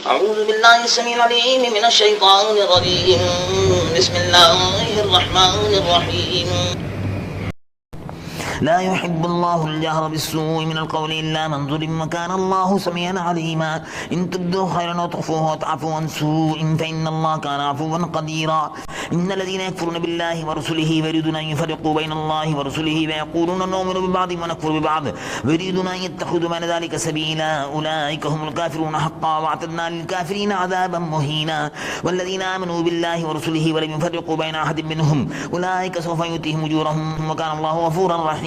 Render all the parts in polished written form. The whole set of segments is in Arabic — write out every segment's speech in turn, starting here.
أعوذ بالله السميع العليم من الشيطان الرجيم. بسم الله الرحمن الرحيم. لا يحب الله الجهر بالسوء من القول إلا من ظلم وكان الله سميعا عليما. إن تبدوا خيرا وتخفوه وتعفوا عن سوء فإن الله كان عفوا قديرا. إن الذين يكفرون بالله ورسله ويريدون أن يفرقوا بين الله ورسله ويقولون نؤمن ببعض ونكفر ببعض ويريدون أن يتخذوا بين ذلك سبيلا أولئك هم الكافرون حقا واعتدنا للكافرين عذابا مهينا. والذين آمنوا بالله ورسله ولم يفرقوا بين أحد منهم أولئك سوف يؤتيهم أجورهم وكان الله غفورا رحيما.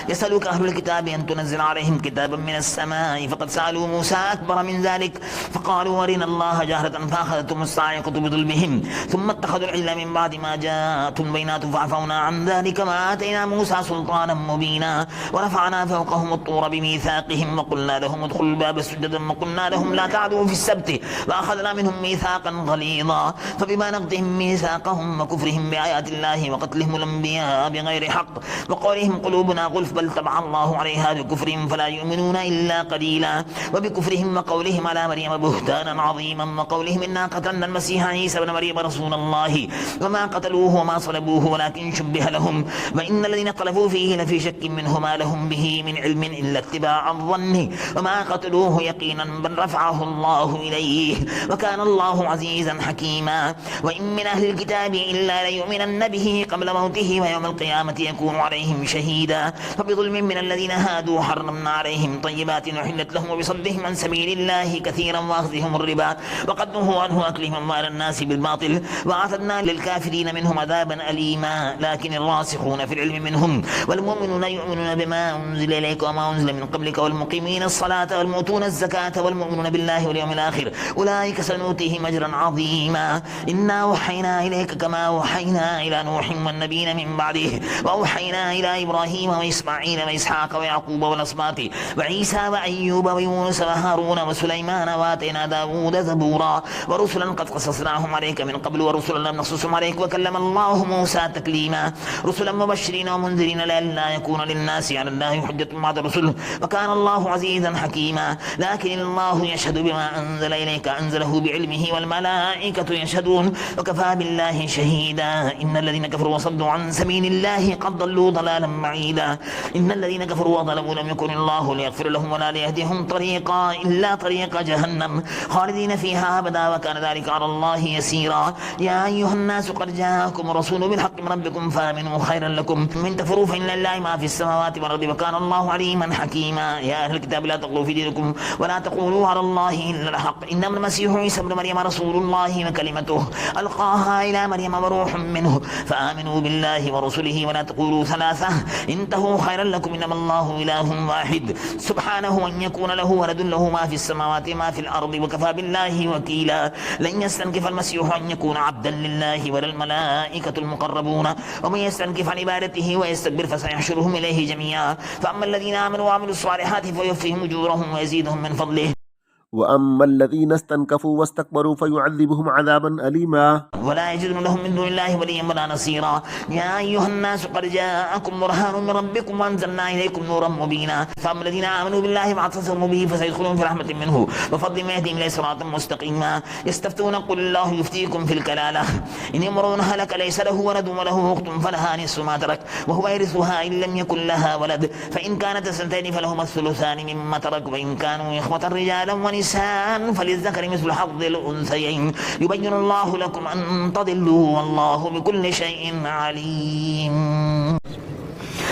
يسألك أهل الكتاب أن تنزل عليهم كتابا من السماء فقد سألوا موسى أكبر من ذلك فقالوا أرنا الله جهرة فأخذتهم الصاعقة بظلمهم ثم اتخذوا العجل من بعد ما جاءتهم البينات فعفونا عن ذلك ما آتينا موسى سلطانا مبينا. ورفعنا فوقهم الطور بميثاقهم وقلنا لهم ادخلوا الباب سجدا وقلنا لهم لا تعدوا في السبت وأخذنا منهم ميثاقا غليظا. فبما نقضهم ميثاقهم وكفرهم بآيات الله وقتلهم الأنبياء بغير حق وقولهم قلوبنا غلف بل طبع الله عليها بكفرهم فلا يؤمنون إلا قليلا. وبكفرهم وقولهم على مريم بهتانا عظيما وقولهم إنا قتلنا المسيح عيسى بن مريم رسول الله وما قتلوه وما صلبوه ولكن شبه لهم وإن الذين اختلفوا فيه لفي شك منه ما لهم به من علم إلا اتباع الظن وما قتلوه يقينا بل رفعه الله إليه وكان الله عزيزا حكيما. وإن من أهل الكتاب إلا ليؤمنن به قبل موته ويوم القيامة يكون عليهم شهيدا. فبظلم من الذين هادوا حرمنا عليهم طيبات أحلت لهم وبصدهم عن سبيل الله كثيرا وأخذهم الربا وقد نهوا عنه أكلهم أموال الناس بالباطل وأعتدنا للكافرين منهم عذابا أليما. لكن الراسخون في العلم منهم والمؤمنون يؤمنون بما أنزل إليك وما أنزل من قبلك والمقيمين الصلاة والمؤتون الزكاة والمؤمنون بالله واليوم الآخر أولئك سنؤتيهم أجرا عظيما. إنا أوحينا إليك كما أوحينا إلى نوح والنبيين من بعده وأوحينا إلى إبراهيم وإسماعيل وإسحاق ويعقوب والأسباط وعيسى وأيوب ويونس وهارون وسليمان وآتينا داود زبورا ورسلا قد قصصناهم عليك من قبل ورسلا لم نقصصهم عليك وكلم الله موسى تكليما. رسلا مبشرين ومنذرين لئلا يكون للناس على الله حجة بعد الرسل وكان الله عزيزا حكيما. لكن الله يشهد بما أنزل إليك أنزله بعلمه والملائكة يشهدون وكفى بالله شهيدا. إن الذين كفروا وصدوا عن سبيل الله قد ضلوا ضلالا بعيدا. إن الذين كفروا وظلموا لم يكن الله ليغفر لهم ولا ليهديهم طريقا إلا طريق جهنم خالدين فيها أبدا وكان ذلك على الله يسيرا. يا أيها الناس قد جاءكم رسول بالحق من ربكم فآمنوا خيرا لكم من تكفروا فإن لله ما في السماوات والأرض وكان الله عليما حكيما. يا أهل الكتاب لا تغلوا في دينكم ولا تقولوا على الله إلا الحق إنما المسيح عيسى ابن مريم رسول الله وكلمته ألقاها إلى مريم وروح منه فآمنوا بالله ورسله ولا تقولوا ثلاثة انتهوا خيرا لكم إنما الله إله واحد سبحانه أن يكون له ولد له ما في السماوات ما في الأرض وكفى بالله وكيلا. لن يستنكف المسيح أن يكون عبدا لله ولا الملائكة المقربون ومن يستنكف عن عبادته ويستكبر فسيحشرهم إليه جميعا. فأما الذين آمنوا وعملوا الصالحات فيوفيهم أجورهم ويزيدهم من فضله وأما الذين استنكفوا واستكبروا فيعذبهم عذابا أليما ولا يجدون لهم من دون الله وليا ولا نصيرا. يا أيها الناس قد جاءكم برهان من ربكم وأنزلنا إليكم نورا مبينا. فأما الذين آمنوا بالله واعتصموا به فسيدخلون في رحمة منه وفضل يهديهم إليه صراطا مستقيما. يستفتون قل الله يفتيكم في الكلالة إن امرؤ هلك ليس له ولد وله أخت فلها نصف ما ترك وهو يرثها إن لم يكن لها ولد فإن كانت اثنتين فلهما الثلثان مما ترك وإن كانوا إخوة رجالا ونساء فللذكر مثل حظ الأنثيين يبين الله لكم أن تضلوا والله بكل شيء عليم.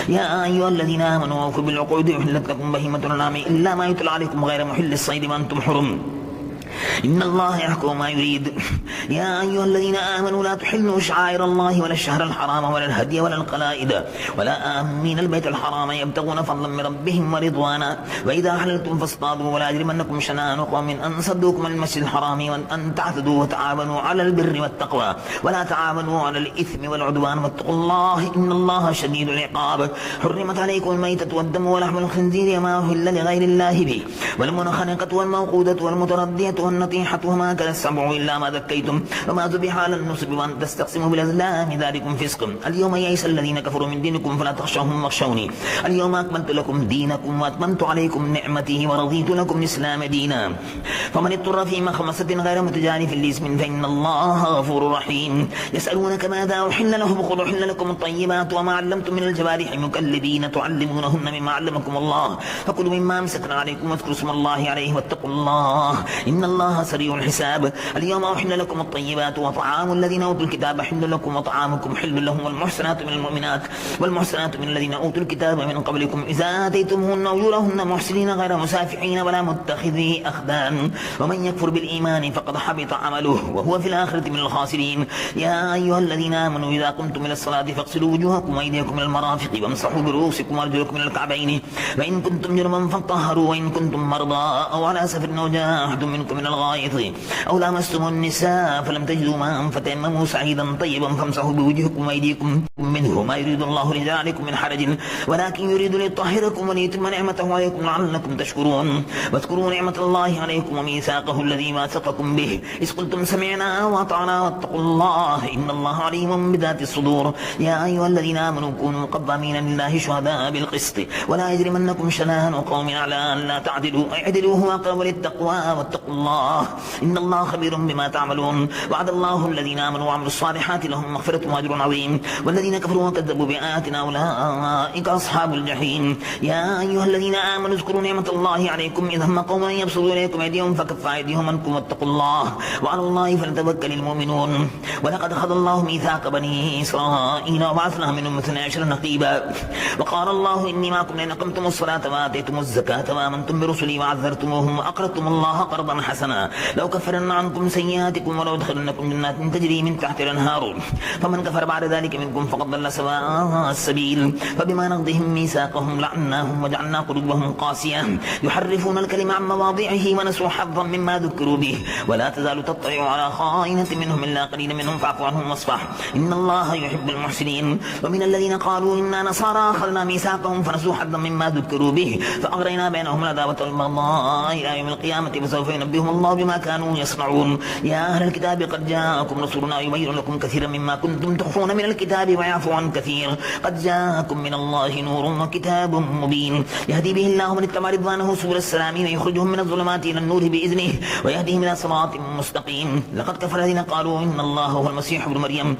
يا أيها الذين آمنوا أوفوا بالعقود أحلت لكم بهيمة الأنعام إلا ما يتلى عليكم غير محل الصيد وأنتم حرم إن الله يحكم ما يريد. يا أيها الذين آمنوا لا تحلوا شعائر الله ولا الشهر الحرام ولا الهدي ولا القلائد ولا آمين البيت الحرام يبتغون فضلا من ربهم ورضوانا وإذا حللتم فاصطادوا ولا يجرمنكم شنآن قوم أن صدوكم عن المسجد الحرام وأن تعتدوا وتعاونوا على البر والتقوى ولا تعاونوا على الإثم والعدوان واتقوا الله إن الله شديد العقاب. حرمت عليكم الميتة والدم ولحم الخنزير وما أهل لغير الله به والمنخنقة والموقودة والمتردية الميتة والنطيحة وما أكل السبع إلا ما ذكيتم وما ذبح على النصب وأن تستقسموا بالأزلام ذلكم فسق. اليوم يئس الذين كفروا من دينكم فلا تخشوهم واخشوني اليوم أكملت لكم دينكم وأتممت عليكم نعمتي ورضيت لكم الإسلام دينا فمن اضطر في مخمصة غير متجانف لإثم فإن الله غفور رحيم. يسألونك ماذا أحل لهم قل أحل لكم الطيبات وما علمتم من الجوارح مكلبين تعلمونهن مما علمكم الله فكلوا مما أمسكنا عليكم واذكروا اسم الله عليه واتقوا الله إن الله سريع الحساب. اليوم أحل لكم الطيبات وطعام الذين أوتوا الكتاب حل لكم وطعامكم حل لهم والمحسنات من المؤمنات والمحسنات من الذين أوتوا الكتاب من قبلكم إذا آتيتموهن أجورهن محسنين غير مسافحين ولا متخذي أخدان ومن يكفر بالإيمان فقد حبط عمله وهو في الآخرة من الخاسرين. يا أيها الذين آمنوا إذا قمتم إلى الصلاة فاغسلوا وجوهكم وأيديكم إلى المرافق وامسحوا برؤوسكم وأرجلكم إلى الكعبين وإن كنتم جنبا فاطهروا وإن كنتم مرضى أو على سفر أو جاء أحد منكم من الغائط أو لامستم النساء فلم تجدوا ماء فتيمموا سعيدا طيبا فامسحوا بوجوهكم وأيديكم منه ما يريد الله لجعلكم من حرج ولكن يريد ليطهركم وليتم نعمته عليكم لعلكم تشكرون. واذكروا نعمة الله عليكم وميثاقه الذي واثقكم به إذ قلتم سمعنا وأطعنا واتقوا الله إن الله عليم بذات الصدور. يا أيها الذين آمنوا كونوا قوامين لله شهداء بالقسط ولا يجرمنكم شنآن قوم على أن لا تعدلوا اعدلوا هو أقرب للتقوى واتقوا الله إن الله خبير بما تعملون. وعد الله الذين آمنوا وعملوا الصالحات لهم مغفرة وأجر عظيم والذين كفروا وكذبوا بآياتنا أولئك أصحاب الجحيم. يا أيها الذين آمنوا اذكروا نعمة الله عليكم إذ هم قوم يبسطوا إليكم أيديهم فكف أيديهم عنكم واتقوا الله وعلى الله فليتوكل المؤمنون. ولقد أخذ الله ميثاق بني إسرائيل وبعثنا منهم 12 نقيبا وقال الله إني معكم لئن أقمتم الصلاة وآتيتم الزكاة وآمنتم برسلي وعذرتموهم وأقرضتم الله قرضا حسنا لو كفرن عنكم سيئاتكم ولو أدخلنكم جنات تجري من تحت الأنهار فمن كفر بعد ذلك منكم فقد ضل سواء السبيل. فبما نقضهم ميثاقهم لعناهم وجعلنا قلوبهم قاسية يحرفون الكلم عن مواضعه ونسوا حظا مما ذكروا به ولا تزال تطلع على خائنة منهم إلا قليلا منهم فاعف عنهم واصفح إن الله يحب المحسنين. ومن الذين قالوا إنا نصارى أخذنا ميثاقهم فنسوا حظا مما ذكروا به فأغرينا بينهم العداوة والبغضاء إلى يوم القيامة وسوف ينبئهم الله بما كانوا يصنعون. يا أهل الكتاب قد جاءكم رسولنا يبين لكم كثيرا مما كنتم تخفون من الكتاب ويعفو عن كثير قد جاءكم من الله نور وكتاب مبين يهدي به الله من اتبع رضوانه سبل السلام ويخرجهم من الظلمات إلى النور بإذنه ويهديهم إلى صراط مستقيم. لقد كفر الذين قالوا إن الله هو المسيح ابن مريم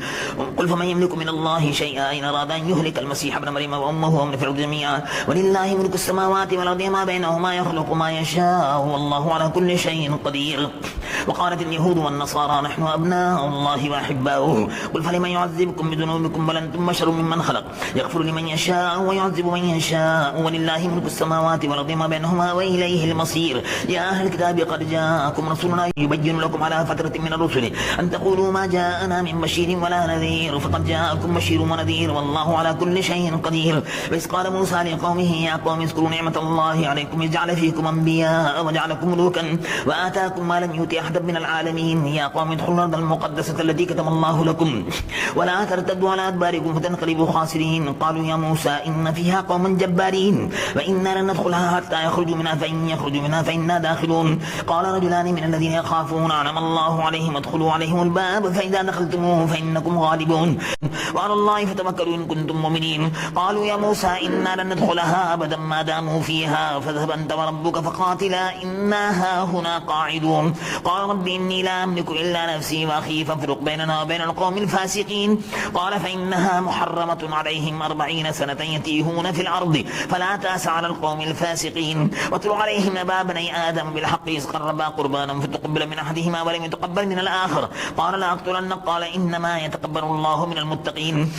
قل فمن يملك من الله شيئا إن أراد أن يهلك المسيح ابن مريم وأمه ومن في الأرض جميعا ولله ملك السماوات والأرض ما بينهما يخلق ما يشاء والله على كل شيء قدير. وقالت اليهود والنصارى نحن أبناء الله وأحباؤه قل فلمن يعذبكم بذنوبكم بل أنتم بشر ممن خلق يغفر لمن يشاء ويعذب من يشاء ولله ملك السماوات والأرض ما بينهما وإليه المصير. يا أهل الكتاب قد جاءكم رسولنا يبين لكم على فترة من الرسل أن تقولوا ما جاءنا من بشير ولا نذير فقد جاءكم بشير ونذير والله على كل شيء قدير. وإذ قال موسى لقومه يا قوم اذكروا نعمة الله عليكم إذ جعل فيكم أنبياء وجعلكم ملوكا وآتاكم ما لم يؤت أحدا من العالمين. يا قوم ادخلوا الأرض المقدسة التي كتب الله لكم ولا ترتدوا على أدباركم فتنقلبوا خاسرين. قالوا يا موسى إن فيها قوما جبارين وإنا لن ندخلها حتى يخرجوا منها فإن يخرجوا منها فإنا داخلون. قال رجلان من الذين يخافون أنعم الله عليهم ادخلوا عليهم الباب فإذا دخلتموه فإنكم غالبون وعلى الله فتوكلوا إن كنتم مؤمنين. قالوا يا موسى إنا لن ندخلها أبدا ما داموا فيها فاذهب أنت وربك فقاتلا إنا هاهنا قاعدون. قال رب إني لا أملك إلا نفسي وأخي فافرق بيننا وبين القوم الفاسقين. قال فإنها محرمة عليهم 40 سنة يتيهون في الأرض فلا تأس على القوم الفاسقين. واتل عليهم نبأ بني آدم بالحق إذ قربا قربانا فتقبل من أحدهما ولم يتقبل من الآخر قال لأقتلنك قال إنما يتقبل الله من المتقين.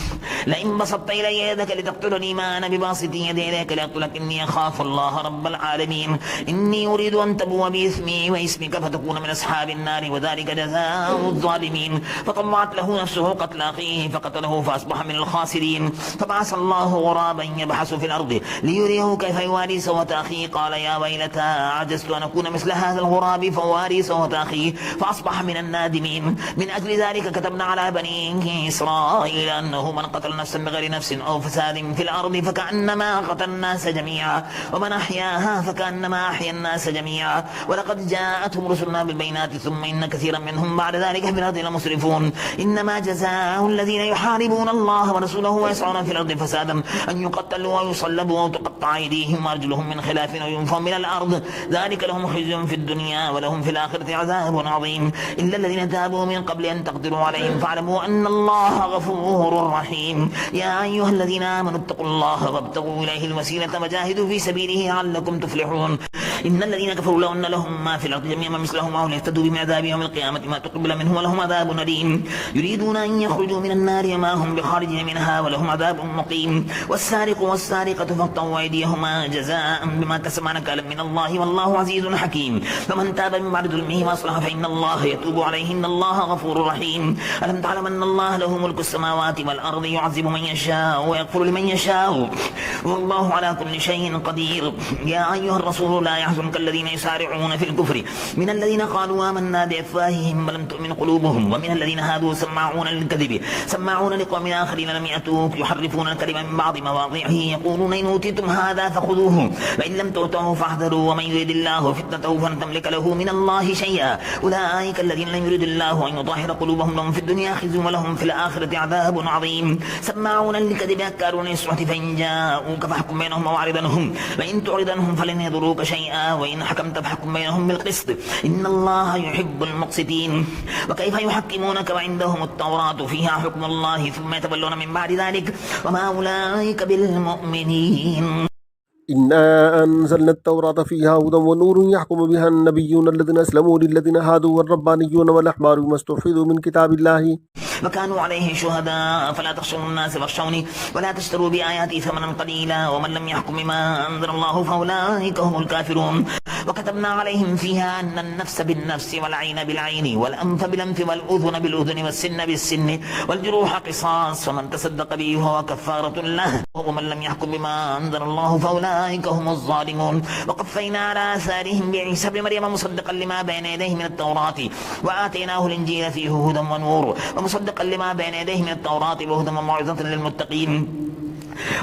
لئن بسطت إلي يدك لتقتلني ما أنا بباسط يدي إليك لأقتلك إني أخاف الله رب العالمين. إني أريد أن تبوء بإثمي وإسمك فتكون من أصحاب النار وذلك جزاء الظالمين. فطلعت له نفسه قتل أخيه فقتله فأصبح من الخاسرين. فبعث الله غرابا يبحث في الأرض ليريه كيف يواري سوءة أخيه قال يا ويلتى عجزت أن أكون مثل هذا الغراب فواري سوءة أخيه فأصبح من النادمين. من أجل ذلك كتبنا على بني إسرائيل إلى أنه من قتل نفسا بغير نفس أو فساد في الأرض فكأنما قتل الناس جميعا ومن أحياها فكأنما أحيا الناس جميعا ولقد جاءتهم رسلنا بالبينات ثم إن كثيرا منهم بعد ذلك في الأرض لمسرفون إنما جزاء الذين يحاربون الله ورسوله ويسعون في الأرض فسادا أن يقتلوا ويصلبوا وتقطع أيديهم وأرجلهم من خلاف أو ينفوا من الأرض ذلك لهم خزي في الدنيا ولهم في الآخرة عذاب عظيم إلا الذين تابوا من قبل أن تقدروا عليهم فاعلموا أن الله غفور رحيم يا أيها الذين آمنوا اتقوا الله وابتغوا إليه الوسيلة وجاهدوا في سبيله لعلكم تفلحون إن الذين كفروا لو أن لهم ما في الأرض جميعا مثله معه ليفتدوا من عذاب يوم القيامة ما تقبل منه ولهم عذاب أليم يريدون أن يخرجوا من النار وما هم بخارجين منها ولهم عذاب مقيم والسارق والسارقة فاقطعوا أيديهما جزاء بما كسبا نكالا من الله والله عزيز حكيم فمن تاب من بعد ظلمه وأصلح فإن الله يتوب عليه إن الله غفور رحيم ألم تعلم أن الله له ملك السماوات والأرض يعذب من يشاء ويغفر لمن يشاء والله على كل شيء قدير يا أيها الرسول لا يحزنك الذين يسارعون في الكفر من الذين قالوا آمنا بأفواههم ولم تؤمن قلوبهم ومن الذين هادوا سماعون للكذب سماعون لقوم آخرين لم يأتوك يحرفون الكلمة من بعض مواضعه يقولون إن أوتيتم هذا فخذوه وإن لم تؤتوه فاحذروا ومن يريد الله فتنته فلن تملك له من الله شيئا أولئك الذين لم يرد الله أن يطهر قلوبهم لهم في الدنيا خزي ولهم في الآخرة عذاب عظيم سماعون للكذب أكارون للسحت فإن جاءوك فاحكم بينهم وأعرض عنهم وإن تعرض عنهم فلن يضروك شيئا وإن حكمت فاحكم بينهم بالقسط إن الله يحب المقسطين وكيف يحكمونك وعندهم التوراة فيها حكم الله ثم يتولون من بعد ذلك وما أولئك بالمؤمنين إنا أنزلنا التوراة فيها هدى ونور يحكم بها النبيون الذين أسلموا للذين هادوا والربانيون والأحبار بما استحفظوا من كتاب الله وكانوا عليه شهداء فلا تخشوا الناس واخشوني ولا تشتروا بآياتي ثمنا قليلا ومن لم يحكم بما أنزل الله فأولئك هم الكافرون وكتبنا عليهم فيها أن النفس بالنفس والعين بالعين والأنف بالأنف والأذن بالأذن والسن بالسن والجروح قصاص ومن تصدق به فهو كفارة له ومن لم يحكم بما أنزل الله فأولئك هم الظالمون وقفينا على آثارهم بعيسى ابن مريم مصدقا لما بين يديه من التوراة وآتيناه الإنجيل فيه هدى ونور ومصدقا لما بين يديه من التوراة وهدى وموعظة للمتقين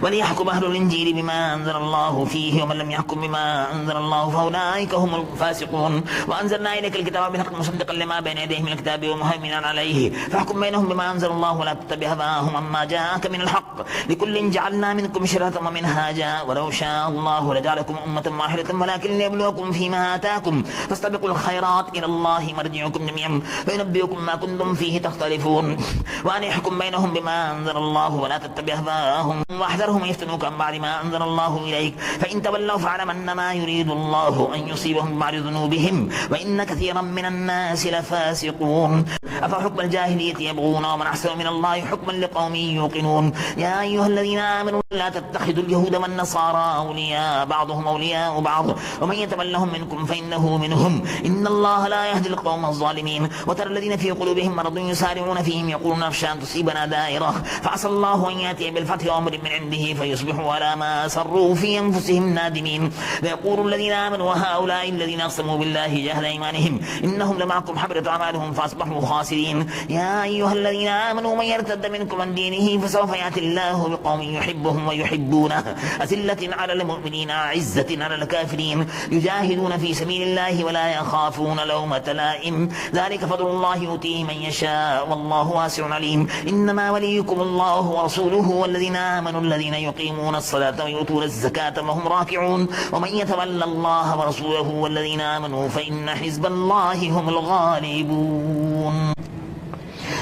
وليحكم أهل الإنجيل بما أنزل الله فيه ومن لم يحكم بما أنزل الله فأولئك هم الفاسقون وأنزلنا إليك الكتاب بالحق مصدقا لما بين يديه من الكتاب ومهيمنا عليه فاحكم بينهم بما أنزل الله ولا تتبع هواهم عما جاءك من الحق لكل جعلنا منكم شرعة ومنهاجا ولو شاء الله لجعلكم أمة واحدة ولكن ليبلوكم فيما آتاكم فاستبقوا الخيرات إلى الله مرجعكم جميعا فينبئكم ما كنتم فيه تختلفون وأن يحكم بينهم بما أنزل الله ولا تتبع هواهم واحذرهم يفتنوك عن بعد ما أنزل الله إليك فإن تولوا فاعلم أنما يريد الله أن يصيبهم بعد ذنوبهم وإن كثيرا من الناس لفاسقون أفحكم الجاهلية يبغون ومن أحسن من الله حكما لقوم يوقنون يا أيها الذين آمنوا لا تتخذوا اليهود والنصارى أولياء بعضهم أولياء بعض ومن يتولهم منكم فإنه منهم إن الله لا يهدي القوم الظالمين وترى الذين في قلوبهم مرض يسارعون فيهم يقولون نخشى أن تصيبنا دائرة فعسى الله أن يأتي بالفتح وأمر من عنده فيصبحوا على ما أسروا في أنفسهم نادمين ويقول الذين آمنوا وهؤلاء الذين أقسموا بالله جهد أيمانهم إنهم لمعكم حبطت أعمالهم فأصبحوا خاسرين يا أيها الذين آمنوا من يرتد منكم عن دينه فسوف يأتي الله بقوم يحبهم ويحبونه أذلة على المؤمنين أعزة على الكافرين يجاهدون في سبيل الله ولا يخافون لومة لائم ذلك فضل الله يؤتيه من يشاء والله واسع عليم إنما وليكم الله ورسوله والذين آمنوا الذين يقيمون الصلاة ويؤتون الزكاة وهم راكعون ومن يتولى الله ورسوله والذين آمنوا فإن حزب الله هم الغالبون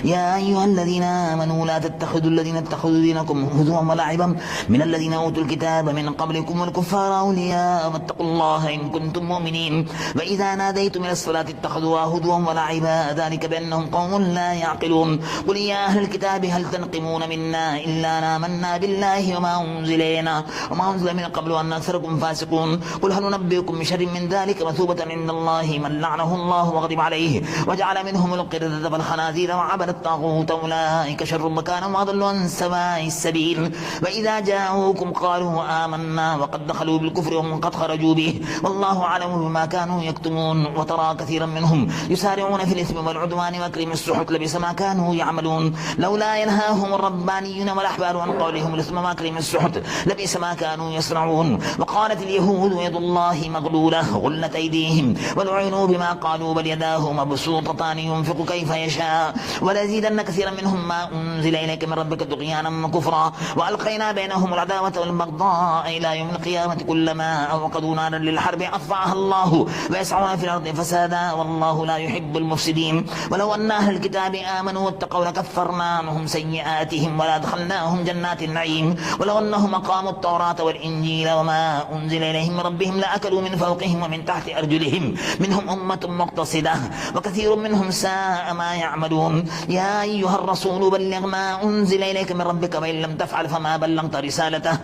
يا أيها الذين آمنوا لا تتخذوا الذين اتخذوا دينكم هزوا ولعبا من الذين أوتوا الكتاب من قبلكم والكفار أولياء واتقوا الله إن كنتم مؤمنين وإذا ناديتم إلى الصلاة اتخذوها هزوا ولعبا ذلك بأنهم قوم لا يعقلون قل يا أهل الكتاب هل تنقمون منا إلا أن آمنا بالله وما أنزل إلينا وما أنزل من قبل وأن أكثركم فاسقون قل هل ننبئكم بشر من ذلك مثوبة عند الله من لعنه الله وغضب عليه وجعل منهم القردة والخنازير وعبد الطاغوت أولئك شر مكانا وأضل عن سواء السبيل وإذا جاءوكم قالوا آمنا وقد دخلوا بالكفر وهم قد خرجوا به والله أعلم بما كانوا يكتمون وترى كثيرا منهم يسارعون في الإثم والعدوان وأكلهم السحت لبئس ما كانوا يعملون لولا ينهاهم الربانيون والأحبار عن قولهم الإثم وأكلهم السحت لبئس ما كانوا يصنعون وقالت اليهود يد الله مغلولة غلت أيديهم ولعنوا بما قالوا بل يداه مبسوطتان ينفق كيف يشاء ولزيدن كثيرا منهم ما أنزل إليك من ربك طغيانا وكفرا وألقينا بينهم العداوة والبغضاء إلى يوم القيامة كلما أوقدوا نارا للحرب أطفأها الله ويسعون في الأرض فسادا والله لا يحب المفسدين ولو أن أهل الكتاب آمنوا واتقوا لكفرنا عنهم سيئاتهم ولأدخلناهم جنات النعيم ولو أنهم أقاموا التوراة والإنجيل وما أنزل إليهم من ربهم لأكلوا من فوقهم ومن تحت أرجلهم منهم أمة مقتصدة وكثير منهم ساء ما يعملون يا أيها الرسول بلغ ما أنزل إليك من ربك وإن لم تفعل فما بلغت رسالته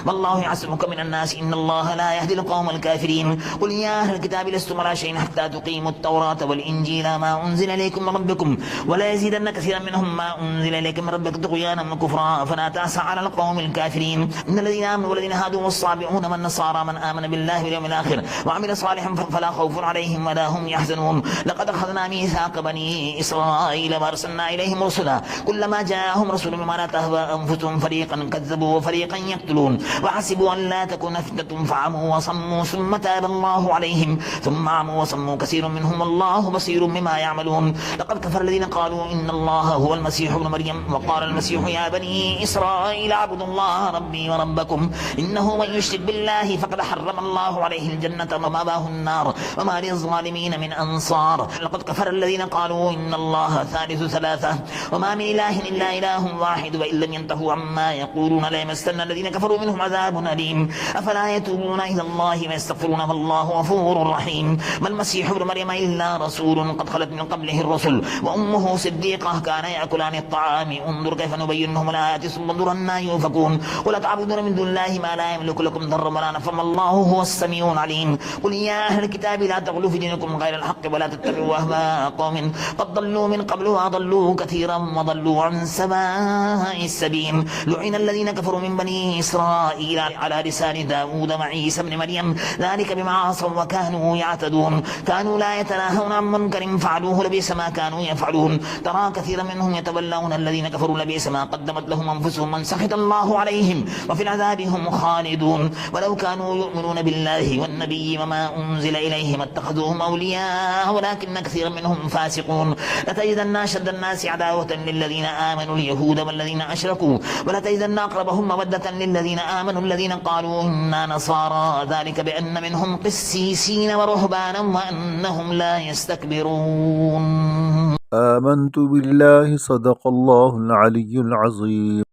والله يعصمك من الناس إن الله لا يهدي القوم الكافرين قل يا أهل الكتاب لستم على شيء حتى تقيموا التوراة والإنجيل ما أنزل إليكم من ربكم ولا يزيدن كثيرا منهم ما أنزل إليك من ربك طغيانا وكفرا فلا تأس على القوم الكافرين إن الذين آمنوا والذين هادوا والصابئون والنصارى من آمن بالله واليوم الآخر وعمل صالحا فلا خوف عليهم ولا هم يحزنون لقد أخذنا ميثاق بني إسرائيل وأرسلنا إليهم رسلا كلما جاءهم رسول بما لا تهوى أنفسهم فريقا كذبوا وفريقا يقتلون وحسبوا أن لا تكون فتنة فعموا وصموا ثم تاب الله عليهم ثم عموا وصموا كثير منهم والله بصير بما يعملون لقد كفر الذين قالوا إن الله هو المسيح ابن مريم وقال المسيح يا بني إسرائيل اعبدوا الله ربي وربكم إنه من يشرك بالله فقد حرم الله عليه الجنة ومأواه النار وما للظالمين من أنصار لقد كفر الذين قالوا إن الله ثالث ثلاثة وما من إله إلا إله واحد وإن لم ينتهوا عما يقولون ليمسن الذين كفروا منهم عذاب أليم أفلا يتوبون إلى الله ويستغفرون والله غفور رحيم ما المسيح ابن مريم إلا رسول قد خلت من قبله الرسل وأمه صديقة كان يأكلان الطعام انظر كيف نبين لهم الآيات ثم انظر أنا يؤفكون قل أتعبدون من دون الله ما لا يملك لكم ضرا ولا نفعا والله هو السميع العليم قل يا أهل الكتاب لا تغلوا في دينكم غير الحق ولا تتبعوا أهواء قوم قد ضلوا من قبل وأضلوا كثيرا وضلوا عن سواء السبيل لعن الذين كفروا من بني إسرائيل على لسان داود وعيسى بن مريم ذلك بما عصوا وكانوا يعتدون كانوا لا يتناهون عن منكر فعلوه لبئس ما كانوا يفعلون ترى كثيرا منهم يتولون الذين كفروا لبئس ما قدمت لهم أنفسهم من سخط الله عليهم وفي العذاب هم خالدون ولو كانوا يؤمنون بالله والنبي وما أنزل إليهم اتخذوهم أولياء ولكن كثيرا منهم فاسقون لتجدن أشد الناس عداوة للذين آمنوا اليهود والذين أشركوا ولتجدن أقربهم مودة للذين آمنوا الذين قالوا إنا نصارى ذلك بأن منهم قسيسين ورهبانا وأنهم لا يستكبرون آمنت بالله صدق الله العلي العظيم